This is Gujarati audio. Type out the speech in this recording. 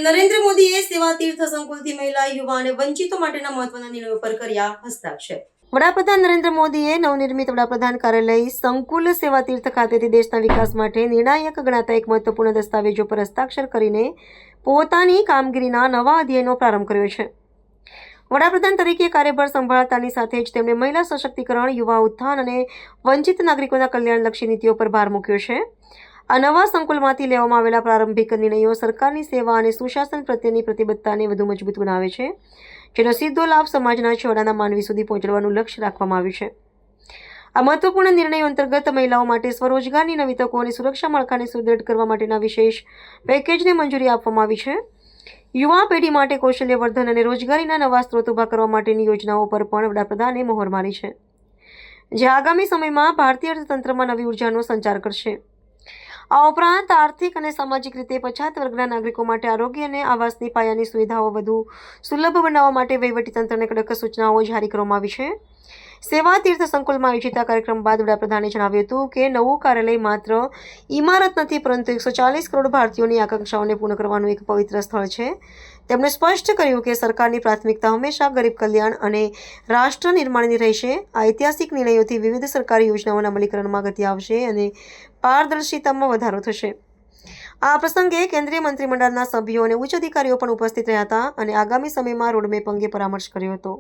નરેન્દ્ર મોદીએ સેવા તીર્થ સંકુલથી મહિલા યુવા અને વંચિતો માટેના મહત્વના નિર્ણયો પર કર્યા હસ્તાક્ષર. વડાપ્રધાન નરેન્દ્ર મોદીએ નવનિર્મિત વડાપ્રધાન કાર્યાલય સંકુલ સેવા તીર્થ ખાતેથી દેશના વિકાસ માટે નિર્ણાયક ગણાતા એક મહત્વપૂર્ણ દસ્તાવેજો પર હસ્તાક્ષર કરીને પોતાની કામગીરીના નવા અધ્યાયનો પ્રારંભ કર્યો છે. વડાપ્રધાન તરીકે કાર્યભાર સંભાળતાની સાથે જ તેમણે મહિલા સશક્તિકરણ, યુવા ઉત્થાન અને વંચિત નાગરિકોના કલ્યાણલક્ષી નીતિઓ પર ભાર મૂક્યો છે. આ નવા સંકુલમાંથી લેવામાં આવેલા પ્રારંભિક નિર્ણયો સરકારની સેવા અને સુશાસન પ્રત્યેની પ્રતિબદ્ધતાને વધુ મજબૂત બનાવે છે, જેનો સીધો લાભ સમાજના છેવાડાના માનવી સુધી પહોંચાડવાનું લક્ષ્ય રાખવામાં આવ્યું છે. આ મહત્વપૂર્ણ નિર્ણયો અંતર્ગત મહિલાઓ માટે સ્વરોજગારની નવી તકો અને સુરક્ષા માળખાને સુદૃઢ કરવા માટેના વિશેષ પેકેજને મંજૂરી આપવામાં આવી છે. યુવા પેઢી માટે કૌશલ્યવર્ધન અને રોજગારીના નવા સ્ત્રોત ઊભા કરવા માટેની યોજનાઓ પર પણ વડાપ્રધાને મહોર મારી છે, જે આગામી સમયમાં ભારતીય અર્થતંત્રમાં નવી ઉર્જાનો સંચાર કરશે. આ ઉપરાંત આર્થિક અને સામાજિક રીતે પછાત વર્ગના નાગરિકો માટે આરોગ્ય અને આવાસની પાયાની સુવિધાઓ વધુ સુલભ બનાવવા માટે વહીવટીતંત્રને કડક સૂચનાઓ જારી કરવામાં આવી છે. સેવા તીર્થ સંકુલમાં આયોજિત આ કાર્યક્રમ બાદ વડાપ્રધાને જણાવ્યું હતું કે નવું કાર્યાલય માત્ર ઇમારત નથી, પરંતુ 140 કરોડ ભારતીયોની આકાંક્ષાઓને પૂર્ણ કરવાનું એક પવિત્ર સ્થળ છે. તેમણે સ્પષ્ટ કર્યું કે સરકારની પ્રાથમિકતા હંમેશા ગરીબ કલ્યાણ અને રાષ્ટ્ર નિર્માણની રહેશે. આ ઐતિહાસિક નિર્ણયોથી વિવિધ સરકારી યોજનાઓના અમલીકરણમાં ગતિ આવશે અને પારદર્શિતામાં વધારો થશે. આ પ્રસંગે કેન્દ્રીય મંત્રીમંડળના સભ્યો અને ઉચ્ચ અધિકારીઓ પણ ઉપસ્થિત રહ્યા હતા અને આગામી સમયમાં રોડમેપ અંગે પરામર્શ કર્યો હતો.